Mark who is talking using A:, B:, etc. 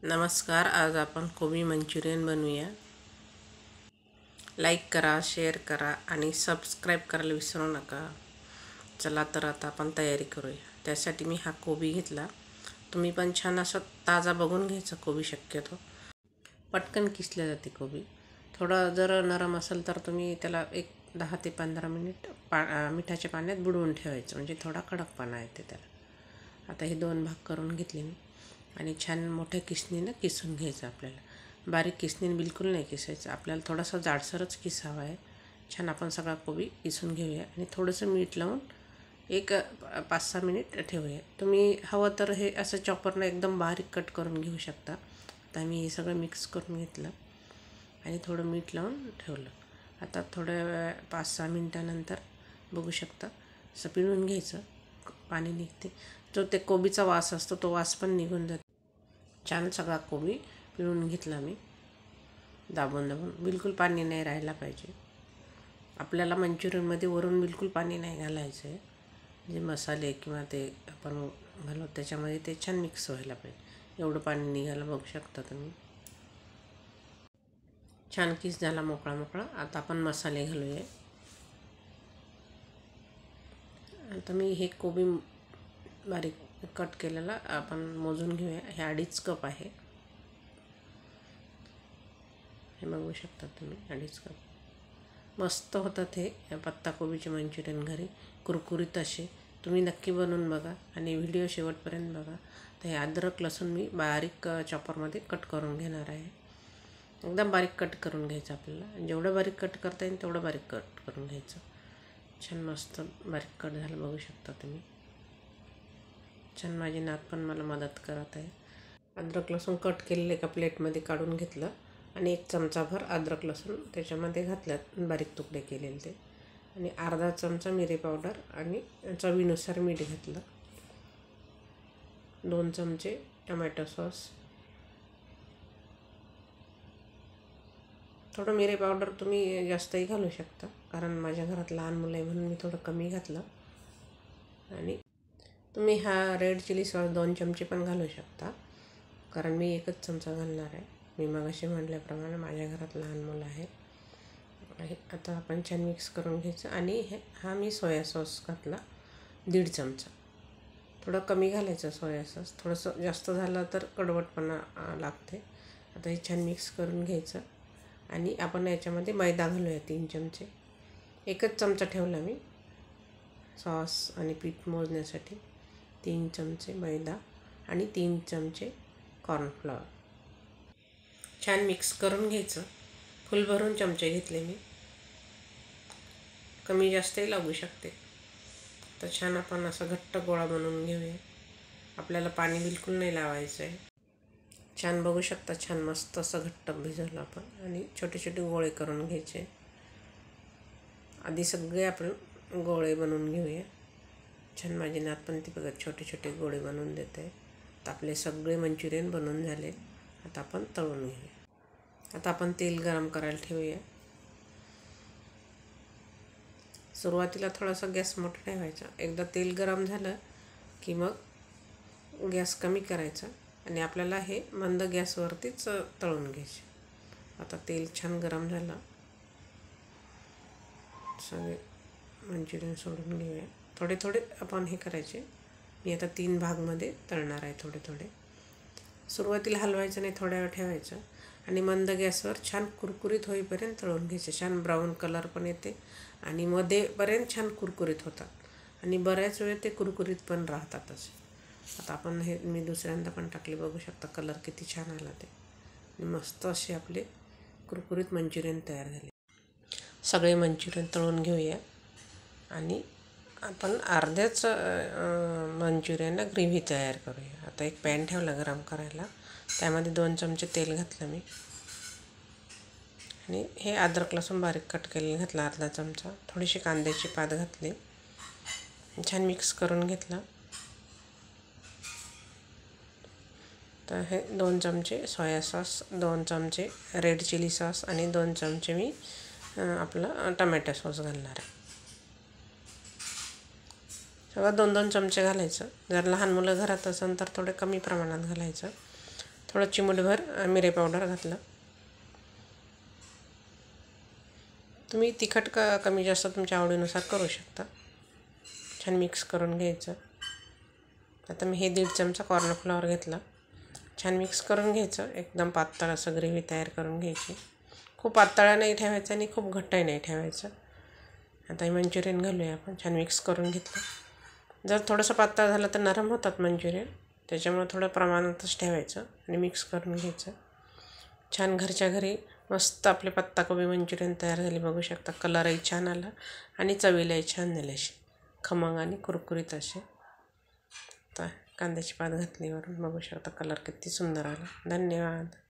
A: नमस्कार. आज आपण कोबी मंचुरियन बनवूया. लाईक करा, शेअर करा आणि सबस्क्राईब करायला विसरू नका. चला तर आता आपण तयारी करूया. त्यासाठी मी हा कोबी घेतला. तुम्ही पण छान असा ताजा बघून घ्यायचा कोबी शक्यतो. पटकन किसल्या जाते कोबी. थोडा जर नरम असेल तर तुम्ही त्याला एक 10 ते 15 मिनिट मिठाच्या पाण्यात बुडवून ठेवायचं, म्हणजे थोडा कडकपणा येते त्याला. आता हे 2 भाग करून घेतले मी आणि छान मोठ्या किसणीनं किसून घ्यायचं आपल्याला. बारीक किसणीने बिलकुल नाही किसायचं, आपल्याला थोडासा जाडसरच किसावा आहे. छान आपण सगळा कोबी किसून घेऊया आणि थोडंसं मीठ लावून एक 5-6 मिनिट ठेवूया. तुम्ही हवं तर हे असं चॉपरनं एकदम बारीक कट करून घेऊ शकता. आता मी हे सगळं मिक्स करून घेतलं आणि थोडं मीठ लावून ठेवलं. आता थोड्या 5-6 मिनटानंतर बघू शकता असं पिळून घ्यायचं, पाणी निघते. जो ते कोबीचा वास असतो तो वास पण निघून जातो. छान सगळा कोबी पिळून घेतला मी, दाबून दाबून. बिलकुल पाणी नाही राहायला पाहिजे. आपल्याला मंचुरियनमध्ये वरून बिलकुल पाणी नाही घालायचं आहे. जे मसाले किंवा ते आपण घालू त्याच्यामध्ये ते छान मिक्स व्हायला पाहिजे. एवढं पाणी निघायला बघू शकता तुम्ही. छान किस झाला मोकळा मोकळा. आता आपण मसाले घालूया. आता मी हे कोबी बारीक कट केलेला आपण मोजून घेऊया. हे 2.5 कप आहे. हे बघू शकता तुम्ही, 2.5 कप. मस्त होतात हे पत्ताकोबीचे मंचुरियन घरी, कुरकुरीत असे. तुम्ही नक्की बनवून बघा आणि व्हिडिओ शेवटपर्यंत बघा. तर हे अद्रक लसूण मी बारीक चॉपरमध्ये कट करून घेणार आहे. एकदम बारीक कट करून घ्यायचं आपल्याला. जेवढं बारीक कट करता येईल तेवढं बारीक कट करून घ्यायचं. छान मस्त बारीक कट झालं बघू शकता तुम्ही. छान माझी नात पण मला मदत करत आहे. अद्रक लसूण कट केलेलं एका प्लेटमध्ये काढून घेतलं आणि 1 चमचाभर अद्रक लसूण त्याच्यामध्ये घातलं, बारीक तुकडे केलेले ते. आणि अर्धा चमचा मिरी पावडर आणि चवीनुसार मीठ घातलं. 2 चमचे टमॅटो सॉस. थोडं मिरी पावडर तुम्ही जास्तही घालू शकता, कारण माझ्या घरात लहान मुलं आहे म्हणून मी थोडं कमी घातलं. आणि तुम्ही हा रेड चिली सॉस 2 चमचे पण घालू शकता, कारण मी 1च चमचा घालणार आहे. मी मगाशी म्हटल्याप्रमाणे माझ्या घरात लहान मुलं आहेत. आता आपण छान मिक्स करून घ्यायचं. आणि हा मी सोया सॉस घातला 1.5 चमचा. थोडं कमी घालायचं सोया सॉस, थोडंसं जास्त झालं तर कडवटपणा लागते. आता हे छान मिक्स करून घ्यायचं आणि आपण याच्यामध्ये मैदा घालूया 3 चमचे. 1च चमचा ठेवला मी सॉस आणि पीठ मोजण्यासाठी. 3 चमचे मैदा आणि 3 चमचे कॉर्नफ्लॉवर. छान मिक्स करून घ्यायचं. फुल भरून चमचे घेतले मी, कमी जास्तही लागू शकते. तर छान आपण असा घट्ट गोळा बनवून घेऊया. आपल्याला पाणी बिलकुल नाही लावायचं आहे. छान बघू शकता, छान मस्त असं घट्ट भिजवलं आपण. आणि छोटे छोटे गोळे करून घ्यायचे. आधी सगळे आपण गोळे बनवून घेऊया. छान माझी नात पण ती बघा छोटे छोटे गोळे बनवून देते. तर आपले सगळे मंचुरियन बनवून झाले. आता आपण तळून घेऊया. आता आपण तेल गरम करायला ठेवूया. सुरुवातीला थोडासा गॅस मोठा ठेवायचा. एकदा तेल गरम झालं की मग गॅस कमी करायचा आणि आपल्याला हे मंद गॅसवरतीच तळून घ्यायचे. आता तेल छान गरम झालं. सगळे मंचुरियन सोडून घेऊया. थोडे थोडे आपण हे करायचे. मी आता 3 भागमध्ये तळणार आहे थोडे थोडे. सुरुवातीला हलवायचं नाही, थोड्या वेळ ठेवायचं आणि मंद गॅसवर छान कुरकुरीत होईपर्यंत तळून घ्यायचे. छान ब्राऊन कलर पण येते आणि मध्येपर्यंत छान कुरकुरीत होतात आणि बऱ्याच वेळ ते कुरकुरीत पण राहतातच. आता आपण हे मी दुसऱ्यांदा पण टाकले, बघू शकता कलर किती छान आला ते. आणि मस्त असे आपले कुरकुरीत मंचुरियन तयार झाले. सगळे मंचुरियन तळून घेऊया आणि आपण अर्ध्याच मंचुरियनला ग्रेव्ही तयार करूया. आता एक पॅन ठेवला गरम करायला. त्यामध्ये 2 चमचे तेल घातलं मी आणि हे अद्रक लसूण बारीक कट केलेलं घातलं अर्धा चमचा. थोडीशी कांद्याची पात घातली. छान मिक्स करून घेतलं. तर हे 2 चमचे सोया सॉस, 2 चमचे रेड चिली सॉस आणि 2 चमचे मी आपलं टमॅटो सॉस घालणार आहे. सगळं 2-2 चमचे घालायचं. जर लहान मुलं घरात असेल तर थोडे कमी प्रमाणात घालायचं. थोडं चिमूटभर मिरे पावडर घातलं. तुम्ही तिखट कमी जास्त तुमच्या आवडीनुसार करू शकता. छान मिक्स करून घ्यायचं. आता मी हे 1.5 चमचा कॉर्नफ्लॉवर घेतला. छान मिक्स करून घ्यायचं. एकदम पातळ असं ग्रेव्ही तयार करून घ्यायची. खूप पातळ नाही ठेवायचं आणि खूप घट्टही नाही ठेवायचं. आता हे मंचुरियन घालूया आपण. छान मिक्स करून घेतलं. जर थोडंसं पातळ झालं तर नरम होतात मंचुरियन, त्याच्यामुळे थोडं प्रमाणातच ठेवायचं आणि मिक्स करून घ्यायचं. छान घरच्या घरी मस्त आपले पत्ताकोबी मंचुरियन तयार झाले. बघू शकता कलरही छान आला आणि चवीलाही छान झाले. असे खमंग आणि कुरकुरीत असे. तर कांद्याची पात घातली वरून. बघू शकता कलर किती सुंदर आला. धन्यवाद.